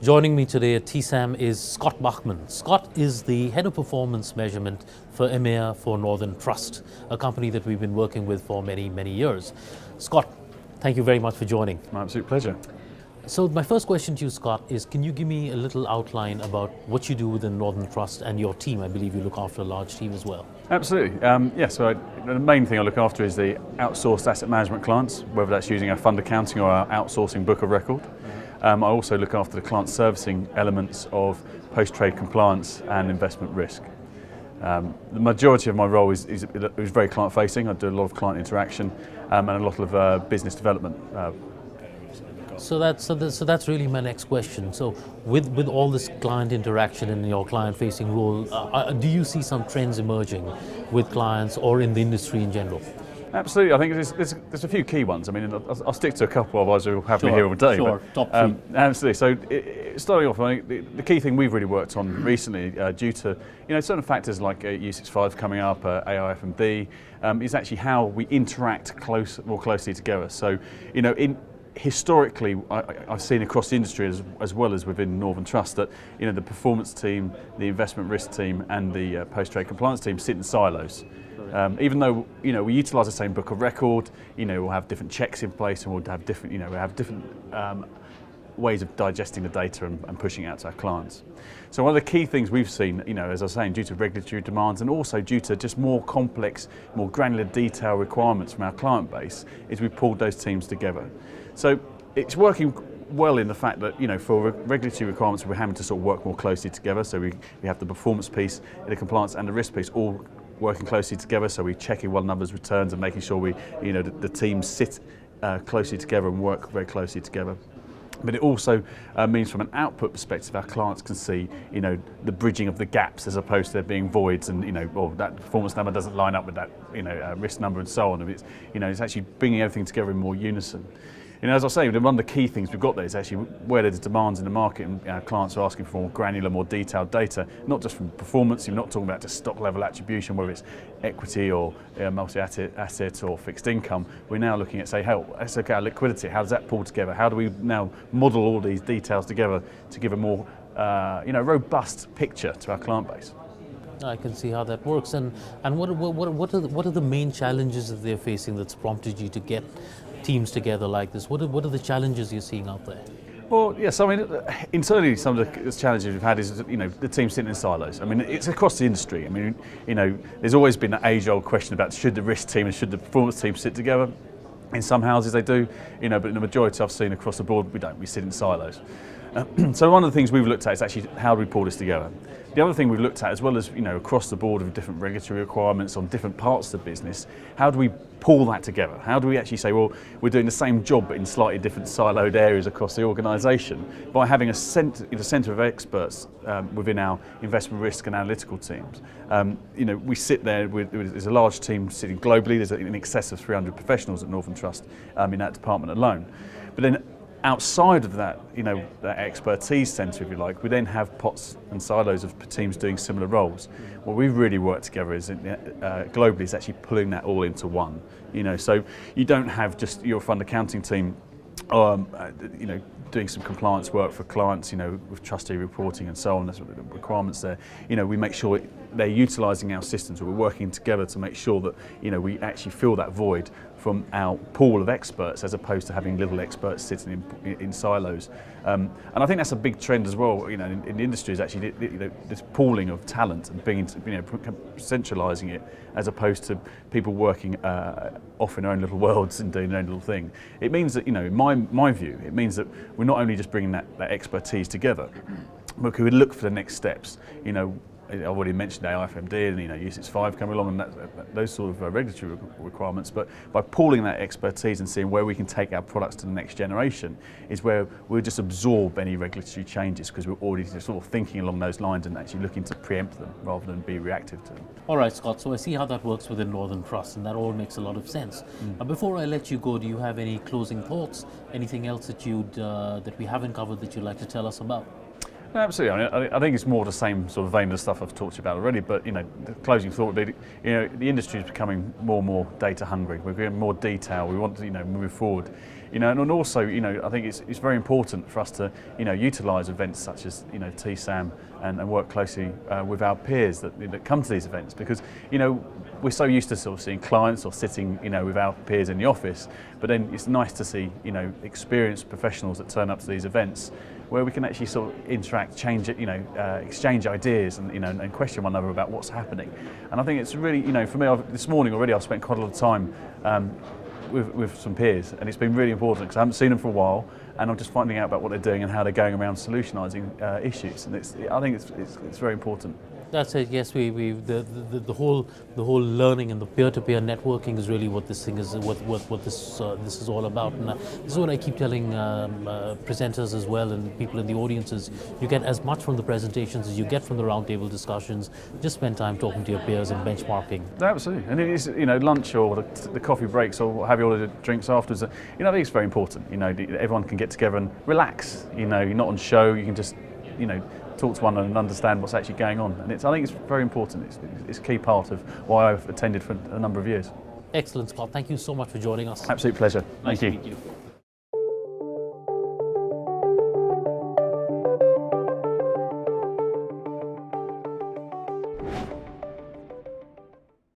Joining me today at TSAM is Scott Bachmann. Scott is the Head of Performance Measurement for EMEA for Northern Trust, a company that we've been working with for many, many years. Scott, thank you very much for joining. My absolute pleasure. So my first question to you, Scott, is can you give me a little outline about what you do within Northern Trust and your team? I believe you look after a large team as well. Absolutely. The main thing I look after is the outsourced asset management clients, whether that's using our fund accounting or our outsourcing book of record. I also look after the client servicing elements of post-trade compliance and investment risk. The majority of my role is very client-facing. I do a lot of client interaction and a lot of business development. So that's really my next question. So with all this client interaction in your client-facing role, do you see some trends emerging with clients or in the industry in general? Absolutely. I think there's a few key ones. I mean, I'll stick to a couple, otherwise we'll have me here all day. Sure, top three. Absolutely. So starting off, I think the key thing we've really worked on recently, due to certain factors like U65 coming up, AIFMD, is actually how we interact more closely together. So, historically, I've seen across the industry as well as within Northern Trust that the performance team, the investment risk team, and the post-trade compliance team sit in silos. Even though we utilise the same book of record, we'll have different checks in place, and we'll have different ways of digesting the data and pushing it out to our clients. So one of the key things we've seen, as I was saying, due to regulatory demands and also due to just more complex, more granular detail requirements from our client base, is we've pulled those teams together. So it's working well in the fact that, for regulatory requirements, we're having to sort of work more closely together. So we have the performance piece, the compliance and the risk piece all working closely together. So we're checking one another's returns and making sure the teams sit closely together and work very closely together. But it also means from an output perspective, our clients can see, the bridging of the gaps as opposed to there being voids and, that performance number doesn't line up with that, risk number and so on. It's actually bringing everything together in more unison. As I was saying, one of the key things we've got there is actually where there's demands in the market and our clients are asking for more granular, more detailed data, not just from performance. You're not talking about just stock level attribution, whether it's equity or multi-asset or fixed income. We're now looking at, let's look at our liquidity. How does that pull together? How do we now model all these details together to give a more robust picture to our client base? I can see how that works. And what are the main challenges that they're facing that's prompted you to get teams together like this? What are the challenges you're seeing out there? Well, yes, internally some of the challenges we've had is, the team sitting in silos. It's across the industry. There's always been an age-old question about should the risk team and should the performance team sit together. In some houses they do, but in the majority I've seen across the board, we don't. We sit in silos. So one of the things we've looked at is actually how do we pull this together. The other thing we've looked at, as well as across the board with different regulatory requirements on different parts of the business, how do we pull that together? How do we actually say, well, we're doing the same job but in slightly different siloed areas across the organisation by having a centre of experts within our investment risk and analytical teams. We sit there there's a large team sitting globally. There's in excess of 300 professionals at Northern Trust in that department alone. But then outside of that, that expertise centre, if you like, we then have pots and silos of teams doing similar roles. What we've really worked together is globally is actually pulling that all into one. So you don't have just your fund accounting team, doing some compliance work for clients, with trustee reporting and so on. That's what the requirements there. We make sure they're utilising our systems. We're working together to make sure that we actually fill that void from our pool of experts, as opposed to having little experts sitting in silos. And I think that's a big trend as well. In the industry is actually this pooling of talent and being, centralising it, as opposed to people working off in their own little worlds and doing their own little thing. It means that, in my view, it means that we're not only just bringing that expertise together, but we would look for the next steps. I've already mentioned AIFMD and U65 coming along and those sort of regulatory requirements, but by pooling that expertise and seeing where we can take our products to the next generation is where we'll just absorb any regulatory changes, because we're already sort of thinking along those lines and actually looking to preempt them rather than be reactive to them. All right, Scott, so I see how that works within Northern Trust, and that all makes a lot of sense. Before I let you go, do you have any closing thoughts, anything else that we haven't covered that you'd like to tell us about? Absolutely. I think it's more the same sort of vein of the stuff I've talked to you about already. But the closing thought would be, the industry is becoming more and more data hungry. We're getting more detail. We want to, move forward. you know, and also, you know, I think it's very important for us to, you know, utilise events such as, you know, TSAM and work closely with our peers that come to these events, because, you know, we're so used to sort of seeing clients or sitting, you know, with our peers in the office, but then it's nice to see, you know, experienced professionals that turn up to these events where we can actually sort of interact, change it, you know, exchange ideas and, you know, and question one another about what's happening. And I think it's really, you know, for me, this morning already I've spent quite a lot of time with some peers, and it's been really important because I haven't seen them for a while, and I'm just finding out about what they're doing and how they're going around solutionising issues, and I think it's very important. That's it. Yes, the whole learning and the peer-to-peer networking is really what this thing is. What this is all about. And this is what I keep telling presenters as well and people in the audiences. You get as much from the presentations as you get from the roundtable discussions. Just spend time talking to your peers and benchmarking. Absolutely, and it is, you know, lunch or the coffee breaks or have you order drinks afterwards. You know, I think it's very important. You know, everyone can get together and relax. You know, you're not on show. You can just, you know, talk to one another and understand what's actually going on. And I think it's very important. It's a key part of why I've attended for a number of years. Excellent, Scott. Thank you so much for joining us. Absolute pleasure. Nice Thank to meet you.